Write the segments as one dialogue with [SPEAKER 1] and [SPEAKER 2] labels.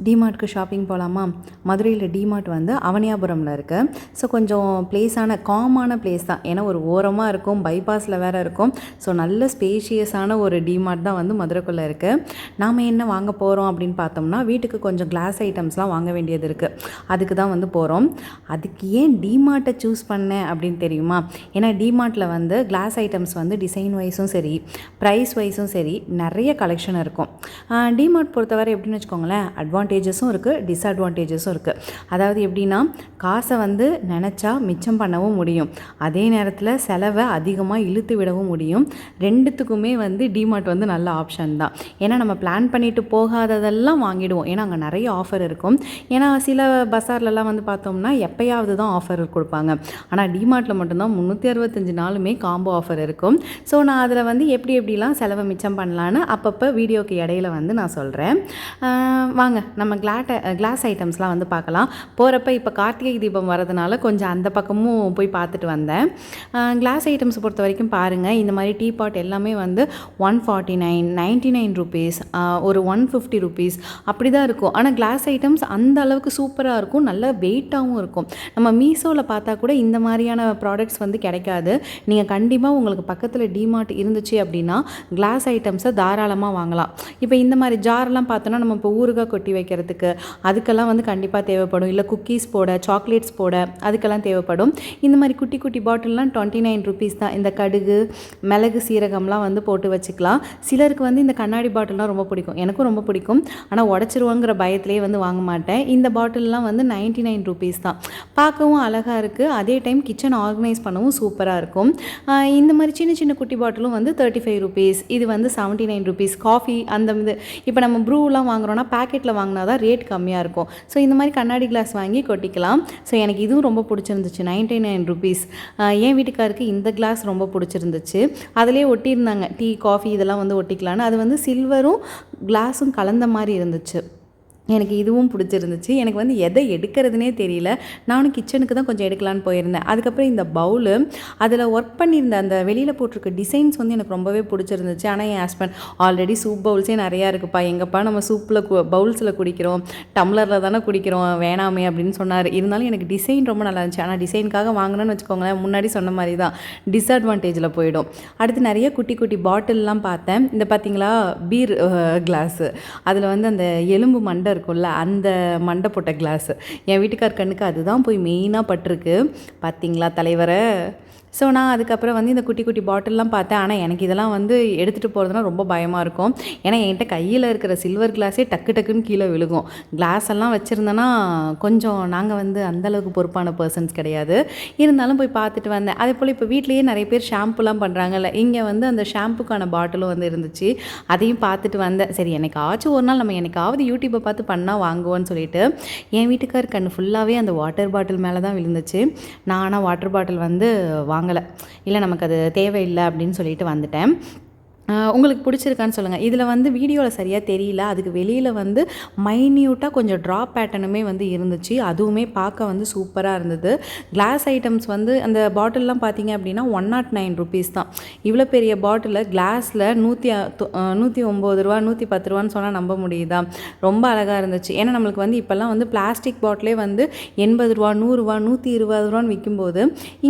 [SPEAKER 1] டிமார்ட்க்கு shopping போகலாமா? மதுரையில் DMart வந்து அவனியாபுரமில் இருக்குது. ஸோ கொஞ்சம் காமான பிளேஸ் தான். ஏன்னா ஒரு ஓரமாக இருக்கும், பைபாஸில் வேறு இருக்கும். ஸோ நல்ல ஸ்பேஷியஸான ஒரு டிமார்ட் தான் வந்து மதுரைக்குள்ளே இருக்குது. நாம் என்ன வாங்க போகிறோம் அப்படின்னு பார்த்தோம்னா, வீட்டுக்கு கொஞ்சம் கிளாஸ் ஐட்டம்ஸ்லாம் வாங்க வேண்டியது இருக்குது. அதுக்கு தான் வந்து போகிறோம். அதுக்கு ஏன் டிமார்ட்டை சூஸ் பண்ணேன் அப்படின்னு தெரியுமா? ஏன்னா டிமார்ட்டில் வந்து கிளாஸ் ஐட்டம்ஸ் வந்து டிசைன் வைஸும் சரி, ப்ரைஸ் வைஸும் சரி நிறைய கலெக்ஷன் இருக்கும். டிமார்ட் பொறுத்தவரை எப்படின்னு வச்சுக்கோங்களேன், அட்வான்டேஜஸும் இருக்குது, டிஸ்அட்வான்டேஜஸும் இருக்குது. அதாவது எப்படின்னா, காசை வந்து நினச்சா மிச்சம் பண்ணவும் முடியும், அதே நேரத்தில் செலவை அதிகமாக இழுத்து விடவும் முடியும். ரெண்டுத்துக்குமே வந்து டிமார்ட் வந்து நல்ல ஆப்ஷன் தான். ஏன்னா நம்ம பிளான் பண்ணிட்டு போகாததெல்லாம் வாங்கிடுவோம். ஏன்னா அங்கே நிறைய ஆஃபர் இருக்கும். ஏன்னா சில பஸார்லலாம் வந்து பார்த்தோம்னா எப்போயாவது தான் ஆஃபர் கொடுப்பாங்க. ஆனால் டிமார்ட்டில் மட்டும்தான் 365 நாளுமே காம்போ ஆஃபர் இருக்கும். ஸோ நான் அதில் வந்து எப்படிலாம் செலவை மிச்சம் பண்ணலான்னு அப்பப்போ வீடியோக்கு இடையில வந்து நான் சொல்கிறேன். வாங்க நம்ம கிளாஸ் ஐட்டம்ஸ்லாம் வந்து பார்க்கலாம். போகிறப்ப இப்போ கார்த்திகை தீபம் வரதுனால கொஞ்சம் அந்த பக்கமும் போய் பார்த்துட்டு வந்தேன். கிளாஸ் ஐட்டம்ஸ் பொறுத்த வரைக்கும் பாருங்கள், இந்த மாதிரி டீ பாட் எல்லாமே வந்து 149, 99 ருபீஸ், ஒரு 150 ருபீஸ் அப்படி தான் இருக்கும். ஆனால் கிளாஸ் ஐட்டம்ஸ் அந்த அளவுக்கு சூப்பராக இருக்கும், நல்ல வெயிட்டாகவும் இருக்கும். நம்ம மீஷோவில் பார்த்தா கூட இந்த மாதிரியான ப்ராடக்ட்ஸ் வந்து கிடைக்காது. நீங்கள் கண்டிப்பாக உங்களுக்கு பக்கத்தில் டிமார்ட் இருந்துச்சு அப்படின்னா கிளாஸ் ஐட்டம்ஸை தாராளமாக வாங்கலாம். இப்போ இந்த மாதிரி ஜாரெல்லாம் பார்த்தோன்னா நம்ம இப்போ ஊறுகாய் கொட்டி வைக்கிறதுக்கு அதுக்கெல்லாம் வந்து கண்டிப்பாக தேவைப்படும். இல்லை குக்கீஸ் போட, சாக்லேட்ஸ் போட அதுக்கெல்லாம் தேவைப்படும். இந்த மாதிரி குட்டி குட்டி பாட்டில்லாம் 29 ருபீஸ் தான். இந்த கடுகு, மிளகு, சீரகம்லாம் வந்து போட்டு வச்சுக்கலாம். சிலருக்கு வந்து இந்த கண்ணாடி பாட்டில்லாம் ரொம்ப பிடிக்கும், எனக்கும் ரொம்ப பிடிக்கும். ஆனால் உடச்சிருவாங்கிற பயத்திலே வந்து வாங்க மாட்டேன். இந்த பாட்டில்லாம் வந்து 99 ருபீஸ் தான். பார்க்கவும் அழகாக இருக்குது, அதே டைம் கிச்சன் ஆர்கனைஸ் பண்ணவும் சூப்பராக இருக்கும். இந்த மாதிரி சின்ன சின்ன குட்டி பாட்டிலும் வந்து 35 ருபீஸ், இது வந்து 79 ருபீஸ். காஃபி அந்த இது இப்போ நம்ம ப்ரூலாம் வாங்குகிறோன்னா பேக்கெட்டில் வாங்கினா தான் ரேட் கம்மியாக இருக்கும். ஸோ இந்த மாதிரி கண்ணாடி கிளாஸ் வாங்கி கொட்டிக்கலாம். ஸோ எனக்கு இதுவும் ரொம்ப பிடிச்சிருந்துச்சு, 99 ருபீஸ். என் வீட்டுக்காருக்கு இந்த கிளாஸ் ரொம்ப பிடிச்சிருந்துச்சு. அதிலே ஒட்டியிருந்தாங்க டீ, காஃபி இதெல்லாம் வந்து ஒட்டிக்கலான்னு. அது வந்து சில்வரும் கிளாஸும் கலந்த மாதிரி இருந்துச்சு. எனக்கு இதுவும் பிடிச்சிருந்துச்சு. எனக்கு வந்து எதை எடுக்கிறதுனே தெரியல. நானும் கிச்சனுக்கு தான் கொஞ்சம் எடுக்கலான்னு போயிருந்தேன். அதுக்கப்புறம் இந்த பவுலு, அதில் ஒர்க் பண்ணியிருந்த அந்த வெளியில் போட்டிருக்க டிசைன்ஸ் வந்து எனக்கு ரொம்பவே பிடிச்சிருந்துச்சு. ஆனால் என் ஹஸ்பண்ட் ஆல்ரெடி சூப் பவுல்ஸே நிறையா இருக்குப்பா, எங்கப்பா நம்ம சூப்பில் பவுல்ஸில் குடிக்கிறோம், டம்ளரில் தானே குடிக்கிறோம், வேணாமே அப்படின்னு சொன்னார். இருந்தாலும் எனக்கு டிசைன் ரொம்ப நல்லா இருந்துச்சு. ஆனால் டிசைனுக்காக வாங்கணும்னு வச்சுக்கோங்களேன், முன்னாடி சொன்ன மாதிரி தான் டிஸ்அட்வான்டேஜில் போயிடும். அடுத்து நிறைய குட்டி குட்டி பாட்டில்லாம் பார்த்தேன். இந்த பார்த்தீங்களா பீர் கிளாஸு, அதில் வந்து அந்த எலும்பு மண்டை இருக்கும்ல, அந்த மண்டை போட்ட கிளாஸு. என் வீட்டுக்கார் கண்ணுக்கு அதுதான் போய் மெயினாக பட்டிருக்கு. பார்த்தீங்களா தலைவரை. ஸோ நான் அதுக்கப்புறம் வந்து இந்த குட்டி குட்டி பாட்டில்லாம் பார்த்தேன். ஆனால் எனக்கு இதெல்லாம் வந்து எடுத்துகிட்டு போகிறதுனா ரொம்ப பயமாக இருக்கும். ஏன்னா என்கிட்ட கையில் இருக்கிற சில்வர் கிளாஸே டக்குன்னு கீழே விழுகும். கிளாஸ் எல்லாம் வச்சுருந்தேன்னா கொஞ்சம் நாங்கள் வந்து அந்தளவுக்கு பொறுப்பான பர்சன்ஸ் கிடையாது. இருந்தாலும் போய் பார்த்துட்டு வந்தேன். அதே போல் இப்போ வீட்லேயே நிறைய பேர் ஷாம்புலாம் பண்ணுறாங்கல்ல, இங்கே வந்து அந்த ஷாம்புக்கான பாட்டிலும் வந்து இருந்துச்சு. அதையும் பார்த்துட்டு வந்தேன். சரி என்னைக்காச்சும் ஒரு நாள் நம்ம என்னைக்காவது யூடியூப்பை பார்த்து பண்ணால் வாங்குவோன்னு சொல்லிட்டு என் வீட்டுக்கார் கண் ஃபுல்லாகவே அந்த வாட்டர் பாட்டில் மேலே தான் விழுந்துச்சு. நான் ஆனால் வாட்டர் பாட்டில் வந்து வாங்கலை, இல்லை நமக்கு அது தேவையில்லை அப்படின்னு சொல்லிட்டு வந்துட்டேன். உங்களுக்கு பிடிச்சிருக்கான்னு சொல்லுங்கள். இதில் வந்து வீடியோவில் சரியாக தெரியல, அதுக்கு வெளியில் வந்து மைன்யூட்டாக கொஞ்சம் ட்ராப் பேட்டர்னுமே வந்து இருந்துச்சு. அதுவுமே பார்க்க வந்து சூப்பராக இருந்தது. கிளாஸ் ஐட்டம்ஸ் வந்து அந்த பாட்டில்லாம் பார்த்தீங்க அப்படின்னா 109 ருபீஸ் தான். இவ்வளோ பெரிய பாட்டிலில் கிளாஸில் 109 ரூபா 110 ரூபான்னு சொன்னால் நம்ப முடியுதா? ரொம்ப அழகாக இருந்துச்சு. ஏன்னா நம்மளுக்கு வந்து இப்போல்லாம் வந்து பிளாஸ்டிக் பாட்டிலே வந்து 80 ரூபா 100 ரூபா 120 ரூபான்னு விற்கும்போது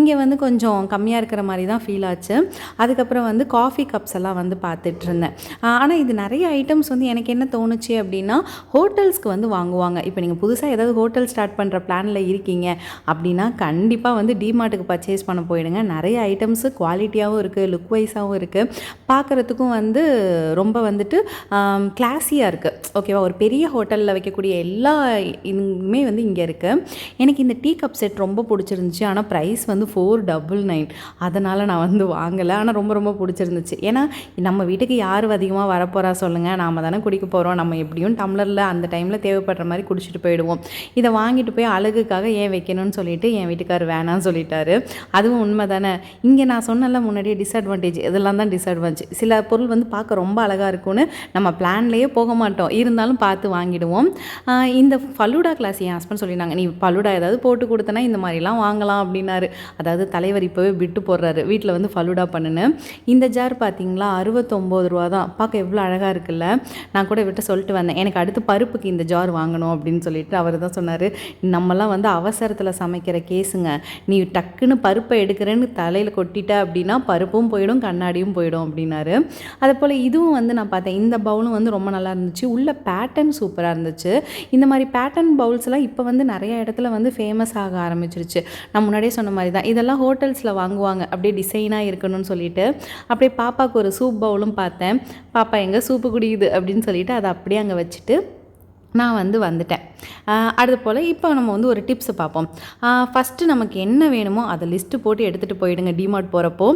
[SPEAKER 1] இங்கே வந்து கொஞ்சம் கம்மியாக இருக்கிற மாதிரி தான் ஃபீல் ஆச்சு. அதுக்கப்புறம் வந்து காஃபி கப்ஸ் எல்லாம் வந்து பார்த்துட்டு இருந்தேன். ஆனால் இது நிறைய ஐட்டம்ஸ் வந்து எனக்கு என்ன தோணுச்சு அப்படின்னா, ஹோட்டல்ஸ்க்கு வந்து வாங்குவாங்க. இப்போ நீங்கள் புதுசாக ஏதாவது ஹோட்டல் ஸ்டார்ட் பண்ணுற பிளானில் இருக்கீங்க அப்படின்னா கண்டிப்பாக வந்து டிமார்ட்டுக்கு பர்ச்சேஸ் பண்ண போயிடுங்க. நிறைய ஐட்டம்ஸு குவாலிட்டியாகவும் இருக்குது, லுக் வைஸாகவும் இருக்குது, பார்க்குறதுக்கும் வந்து ரொம்ப வந்துட்டு கிளாஸியாக இருக்குது. ஓகேவா? ஒரு பெரிய ஹோட்டலில் வைக்கக்கூடிய எல்லா இதுவுமே வந்து இங்கே இருக்குது. எனக்கு இந்த டீ கப் செட் ரொம்ப பிடிச்சிருந்துச்சு. ஆனால் ப்ரைஸ் வந்து 499. அதனால் நான் வந்து வாங்கலை. ஆனால் ரொம்ப ரொம்ப பிடிச்சிருந்துச்சு. ஏன்னா நம்ம வீட்டுக்கு யார் அதிகமாக வரப்போகிறா சொல்லுங்கள், நாம் தானே குடிக்க போகிறோம். நம்ம எப்படியும் டம்ளரில் அந்த டைமில் தேவைப்படுற மாதிரி குடிச்சிட்டு போயிடுவோம். இதை வாங்கிட்டு போய் அழகுக்காக ஏன் வைக்கணும்னு சொல்லிட்டு என் வீட்டுக்கார் வேணான்னு சொல்லிட்டாரு. அதுவும் உண்மை தானே. இங்கே நான் சொன்னல முன்னாடியே டிஸ்அட்வான்டேஜ், இதெல்லாம் தான் டிஸ்அட்வான்டேஜ். சில பொருள் வந்து பார்க்க ரொம்ப அழகாக இருக்கும்னு நம்ம பிளான்லேயே போக மாட்டோம், இருந்தாலும் பார்த்து வாங்கிடுவோம். இந்த ஃபலூடா கிளாஸ் என் ஹஸ்பண்ட் சொல்லியிருந்தாங்க, நீ ஃபலூடா ஏதாவது போட்டு கொடுத்தனா இந்த மாதிரிலாம் வாங்கலாம் அப்படின்னாரு. அதாவது தலைவர் இப்போவே விட்டு போடுறாரு, வீட்டில் வந்து ஃபலூடா பண்ணுன்னு. இந்த ஜார் பார்த்தீங்களா ரூ. 69 தான். பார்க்க எவ்வளோ அழகாக இருக்குல்ல. நான் கூட இவர்கிட்ட சொல்லிட்டு வந்தேன், எனக்கு அடுத்து பருப்புக்கு இந்த ஜார் வாங்கணும் அப்படின்னு சொல்லிட்டு. அவர் தான் சொன்னார், நம்மலாம் வந்து அவசரத்தில் சமைக்கிற கேஸுங்க, நீ டக்குன்னு பருப்பை எடுக்கிறேன்னு தலையில் கொட்டிட்ட அப்படின்னா பருப்பும் போயிடும் கண்ணாடியும் போயிடும் அப்படின்னாரு. அதே போல் இதுவும் வந்து நான் பார்த்தேன், இந்த பவுலும் வந்து ரொம்ப நல்லா இருந்துச்சு. உள்ள பேட்டர்ன் சூப்பராக இருந்துச்சு. இந்த மாதிரி பேட்டர்ன் பவுல்ஸ்லாம் இப்போ வந்து நிறைய இடத்துல வந்து ஃபேமஸ் ஆக ஆரம்பிச்சிருச்சு. நான் முன்னாடியே சொன்ன மாதிரி தான், இதெல்லாம் ஹோட்டல்ஸில் வாங்குவாங்க அப்படியே டிசைனாக இருக்கணும்னு சொல்லிட்டு. அப்படியே பாப்பாவுக்கு ஒரு சூப் பவுலும் பார்த்தேன். பாப்பா எங்கே சூப்பு குடிக்குது அப்படின்னு சொல்லிட்டு அதை அப்படியே அங்கே வச்சுட்டு நான் வந்து வந்துட்டேன். அது போல் இப்போ நம்ம வந்து ஒரு டிப்ஸை பார்ப்போம். ஃபஸ்ட்டு நமக்கு என்ன வேணுமோ அதை லிஸ்ட்டு போட்டு எடுத்துகிட்டு போயிடுங்க டிமார்ட் போகிறப்போ.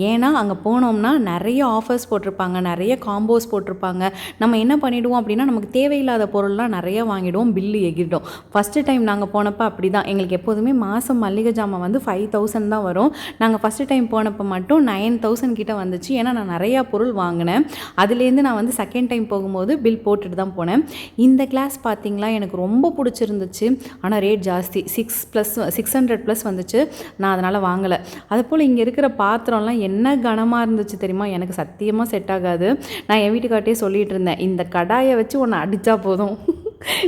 [SPEAKER 1] ஏன்னா அங்கே போனோம்னா நிறைய ஆஃபர்ஸ் போட்டிருப்பாங்க, நிறைய காம்போஸ் போட்டிருப்பாங்க. நம்ம என்ன பண்ணிவிடுவோம் அப்படின்னா, நமக்கு தேவையில்லாத பொருள்லாம் நிறைய வாங்கிடுவோம், பில்லு எகிடும். ஃபஸ்ட்டு டைம் நாங்கள் போனப்போ அப்படி தான். எங்களுக்கு எப்போதுமே மாதம் மல்லிகை ஜாமான் வந்து 5000 தான் வரும். நாங்கள் ஃபஸ்ட்டு டைம் போனப்போ மட்டும் 9000 கிட்ட வந்துச்சு. ஏன்னா நான் நிறையா பொருள் வாங்கினேன். அதுலேருந்து நான் வந்து செகண்ட் டைம் போகும்போது பில் போட்டுட்டு தான் போனேன். இந்த கிளாஸ் பார்த்தீங்களா, எனக்கு ரொம்ப பிடிச்சிருந்துச்சு. ஆனால் ரேட் ஜாஸ்தி, 600+ வந்துச்சு. நான் அதனால் வாங்கலை. அதுபோல் இங்கே இருக்கிற பாத்திரம்லாம் என்ன கனமாக இருந்துச்சு தெரியுமா, எனக்கு சத்தியமாக செட் ஆகாது. நான் என் வீட்டுக்கார்ட்டே சொல்லிகிட்டு இருந்தேன், இந்த கடாயை வச்சு ஒன்று அடித்தா போதும்,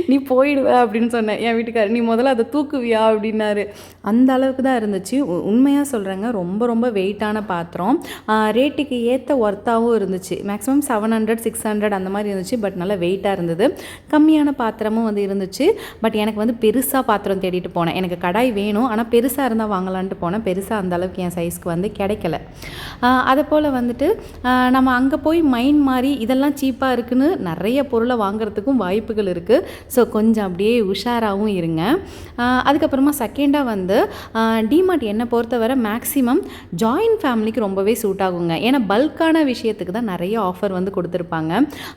[SPEAKER 1] நீ போயிடுவ அப்படின்னு சொன்னேன். என் வீட்டுக்காரர், நீ முதல்ல அதை தூக்குவியா அப்படின்னாரு. அந்த அளவுக்கு தான் இருந்துச்சு. உண்மையாக சொல்கிறேங்க, ரொம்ப ரொம்ப வெயிட்டான பாத்திரம். ரேட்டுக்கு ஏற்ற ஒர்த்தாகவும் இருந்துச்சு. மேக்ஸிமம் 700 600 அந்த மாதிரி இருந்துச்சு. பட் நல்லா வெயிட்டாக இருந்தது. கம்மியான பாத்திரமும் வந்து இருந்துச்சு. பட் எனக்கு வந்து பெருசாக பாத்திரம் தேடிட்டு போனேன். எனக்கு கடாய் வேணும், ஆனால் பெருசாக இருந்தால் வாங்கலான்ட்டு போனேன். பெருசாக அந்த அளவுக்கு என் சைஸ்க்கு வந்து கிடைக்கல. அதை போல் வந்துட்டு நம்ம அங்கே போய் மைண்ட் மாதிரி இதெல்லாம் சீப்பாக இருக்குன்னு நிறைய பொருளை வாங்குறதுக்கும் வாய்ப்புகள் இருக்குது. ஸோ கொஞ்சம் அப்படியே உஷாராகவும் இருங்க. அதுக்கப்புறமா செகண்டாக வந்து டிமார்ட் என்னை பொறுத்தவரை மேக்ஸிமம் ஜாயின்ட் ஃபேமிலிக்கு ரொம்பவே சூட் ஆகுங்க. ஏன்னா பல்கான விஷயத்துக்கு தான் நிறைய ஆஃபர் வந்து கொடுத்துருப்பாங்க.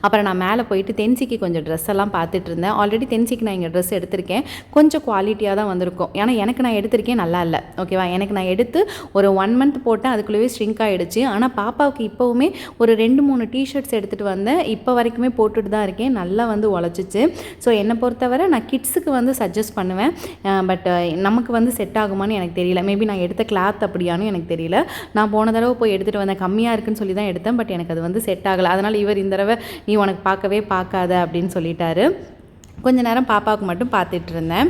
[SPEAKER 1] அப்புறம் நான் மேலே போயிட்டு தென்சிக்கு கொஞ்சம் ட்ரெஸ் எல்லாம் பார்த்துட்டு இருந்தேன். ஆல்ரெடி தென்சிக்கு நான் இங்கே ட்ரெஸ் எடுத்திருக்கேன். கொஞ்சம் குவாலிட்டியாக தான் வந்திருக்கும். ஏன்னா எனக்கு நான் எடுத்திருக்கேன், நல்லா இல்லை, ஓகேவா. எனக்கு நான் எடுத்து ஒரு 1 மந்த் போட்டேன், அதுக்குள்ளேயே ஸ்ட்ரிங்க் ஆகிடுச்சு. ஆனால் பாப்பாவுக்கு இப்போவுமே ஒரு 2-3 டிஷர்ட்ஸ் எடுத்துகிட்டு வந்தேன். இப்போ வரைக்குமே போட்டுட்டு தான் இருக்கேன். நல்லா வந்து உழைச்சிச்சு. ஸோ என்னை பொறுத்தவரை நான் கிட்ஸுக்கு வந்து சஜஸ்ட் பண்ணுவேன். பட் நமக்கு வந்து செட் ஆகுமான்னு எனக்கு தெரியல. மேபி நான் எடுத்த கிளாத் அப்படியானு எனக்கு தெரியல. நான் போன தடவை போய் எடுத்துகிட்டு வந்தேன், கம்மியாக இருக்குன்னு சொல்லி தான் எடுத்தேன். பட் எனக்கு அது வந்து செட் ஆகலை. அதனால் இவர் இந்த தடவை நீ உனக்கு பார்க்காத அப்படின்னு சொல்லிட்டாரு. கொஞ்ச நேரம் பாப்பாவுக்கு மட்டும் பார்த்துட்டு இருந்தேன்.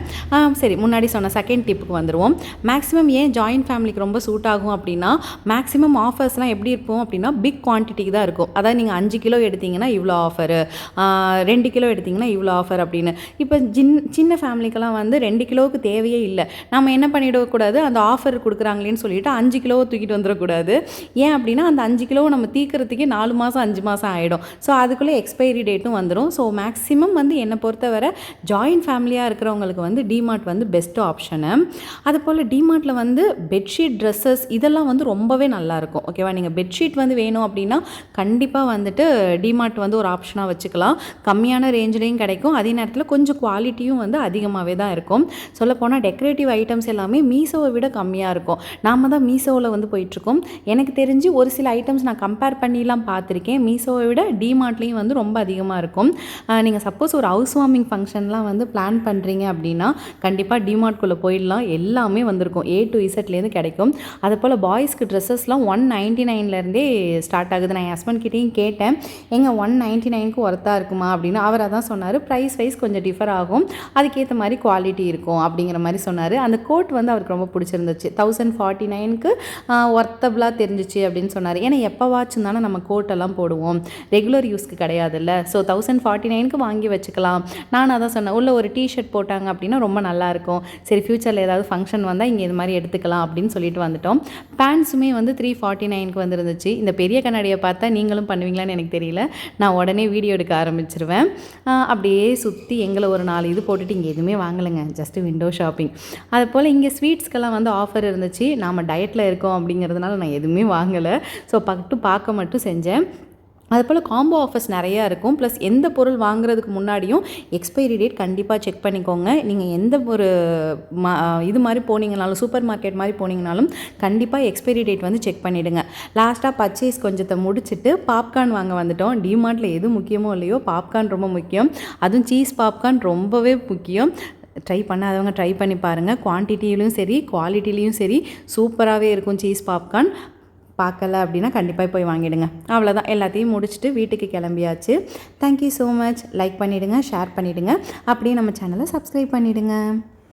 [SPEAKER 1] சரி, முன்னாடி சொன்ன செகண்ட் டிப்புக்கு வந்துடுவோம். மேக்ஸிமம் ஏன் ஜாயின்ட் ஃபேமிலிக்கு ரொம்ப சூட் ஆகும் அப்படின்னா, மேக்ஸிமம் ஆஃபர்ஸ்லாம் எப்படி இருக்கும் அப்படின்னா, பிக் குவான்டிட்டிக்கு தான் இருக்கும். அதாவது நீங்கள் 5 கிலோ எடுத்திங்கன்னா இவ்வளோ ஆஃபரு, 2 கிலோ எடுத்திங்கன்னா இவ்வளோ ஆஃபர் அப்படின்னு. இப்போ சின்ன ஃபேமிலிக்கெல்லாம் வந்து 2 கிலோவுக்கு தேவையே இல்லை. நம்ம என்ன பண்ணிடக்கூடாது, அந்த ஆஃபர் கொடுக்குறாங்களேன்னு சொல்லிட்டு 5 கிலோவை தூக்கிட்டு வந்துடக்கூடாது. ஏன் அப்படின்னா, அந்த 5 கிலோவை நம்ம தீக்கிறதுக்கே 4 மாதம் 5 மாதம் ஆகிடும். ஸோ அதுக்குள்ளே எக்ஸ்பைரி டேட்டும் வந்துடும். ஸோ மேக்ஸிமம் வந்து என்னை பொறுத்தவரை ஜாயின்ட் ஃபேமிலியாக இருக்கிறவங்களுக்கு வந்து டிமார்ட் வந்து பெஸ்ட் ஆப்ஷனு. அதுபோல் டிமார்ட்டில் வந்து பெட்ஷீட், ட்ரெஸ்ஸஸ் இதெல்லாம் வந்து ரொம்பவே நல்லாயிருக்கும், ஓகேவா. நீங்கள் பெட்ஷீட் வந்து வேணும் அப்படின்னா கண்டிப்பாக வந்துட்டு டிமார்ட் வந்து ஒரு ஆப்ஷனாக வச்சுக்கலாம். கம்மியான ரேஞ்சிலையும் கிடைக்கும், அதே நேரத்தில் கொஞ்சம் குவாலிட்டியும் வந்து அதிகமாகவே தான் இருக்கும். சொல்லப்போனால் டெக்கரேட்டிவ் ஐட்டம்ஸ் எல்லாமே மீஷோவை விட கம்மியாக இருக்கும். நாம் தான் மீஷோவில் வந்து போயிட்டுருக்கோம். எனக்கு தெரிஞ்சு ஒரு சில ஐட்டம்ஸ் நான் கம்பேர் பண்ணிலாம் பார்த்துருக்கேன். மீஷோவை விட டிமார்ட்லேயும் வந்து ரொம்ப அதிகமாக இருக்கும். நீங்கள் சப்போஸ் ஒரு ஹவுஸ் வார்மிங் ஃபங்க்ஷன்லாம் வந்து பிளான் பண்ணுறீங்க அப்படின்னா கண்டிப்பாக டிமார்ட்குள்ளே போயிடலாம். எல்லாமே வந்திருக்கும், A to Zலேருந்து கிடைக்கும். அது போல் பாய்ஸ்க்கு ட்ரெஸ்ஸஸ்லாம் 199லேருந்தே ஸ்டார்ட் ஆகுது. நான் என் ஹஸ்பண்ட் கிட்டேயும் கேட்டேன், எங்க 199க்கு ஒர்த்தாக இருக்குமா அப்படின்னு. அவர் அதான் சொன்னார், ப்ரைஸ் வைஸ் கொஞ்சம் டிஃபர் ஆகும், அதுக்கேற்ற மாதிரி குவாலிட்டி இருக்கும் அப்படிங்கிற மாதிரி சொன்னார். அந்த கோட் வந்து அவருக்கு ரொம்ப பிடிச்சிருந்துச்சு. 1049க்கு ஒர்த்தபுளாக தெரிஞ்சிச்சு அப்படின்னு சொன்னார். ஏன்னா எப்போவாச்சும் தானே நம்ம கோட்டெல்லாம் போடுவோம், ரெகுலர் யூஸ்க்கு கிடையாதுல்ல. ஸோ 1049க்கு வாங்கி வச்சுக்கலாம். நான் அதான் சொன்னேன், உள்ள ஒரு டிஷர்ட் போட்டாங்க அப்படின்னா ரொம்ப நல்லாயிருக்கும். சரி, ஃப்யூச்சரில் ஏதாவது ஃபங்க்ஷன் வந்தால் இங்கே இது மாதிரி எடுத்துக்கலாம் அப்படின்னு சொல்லிட்டு வந்துட்டோம். பேண்ட்ஸுமே வந்து 349க்கு வந்துருந்துச்சு. இந்த பெரிய கண்ணாடியை பார்த்தா நீங்களும் பண்ணுவீங்களான்னு எனக்கு தெரியல. நான் உடனே வீடியோ எடுக்க ஆரம்பிச்சிருவேன். அப்படியே சுற்றி எங்களை ஒரு 4 இது போட்டுட்டு இங்கே எதுவுமே வாங்கலைங்க, ஜஸ்ட்டு விண்டோ ஷாப்பிங். அது போல் இங்கே ஸ்வீட்ஸ்க்கெல்லாம் வந்து ஆஃபர் இருந்துச்சு. நாம் டயட்டில் இருக்கோம் அப்படிங்கிறதுனால நான் எதுவுமே வாங்கலை. ஸோ பார்க்க மட்டும் செஞ்சேன். அதுபோல் காம்போ ஆஃபர்ஸ் நிறையா இருக்கும். ப்ளஸ் எந்த பொருள் வாங்குறதுக்கு முன்னாடியும் எக்ஸ்பைரி டேட் கண்டிப்பாக செக் பண்ணிக்கோங்க. நீங்கள் எந்த ஒரு இது மாதிரி போனீங்கனாலும், சூப்பர் மார்க்கெட் மாதிரி போனீங்கனாலும் கண்டிப்பாக எக்ஸ்பைரி டேட் வந்து செக் பண்ணிவிடுங்க. லாஸ்ட்டாக பர்ச்சேஸ் கொஞ்சத்தை முடிச்சுட்டு பாப்கார்ன் வாங்க வந்துட்டோம். டிமார்ட்டில் எது முக்கியமோ இல்லையோ, பாப்கார்ன் ரொம்ப முக்கியம். அதுவும் சீஸ் பாப்கார்ன் ரொம்பவே முக்கியம். ட்ரை பண்ணாதவங்க ட்ரை பண்ணி பாருங்கள். குவான்டிட்டியிலையும் சரி குவாலிட்டிலையும் சரி சூப்பராகவே இருக்கும் சீஸ் பாப்கார்ன். பார்க்கல அப்படின்னா கண்டிப்பாக போய் வாங்கிடுங்க. அவ்வளோதான், எல்லாத்தையும் முடிச்சுட்டு வீட்டுக்கு கிளம்பியாச்சு. Thank you so much. லைக் பண்ணிவிடுங்க, ஷேர் பண்ணிவிடுங்க, அப்படியே நம்ம சேனலை சப்ஸ்கிரைப் பண்ணிவிடுங்க.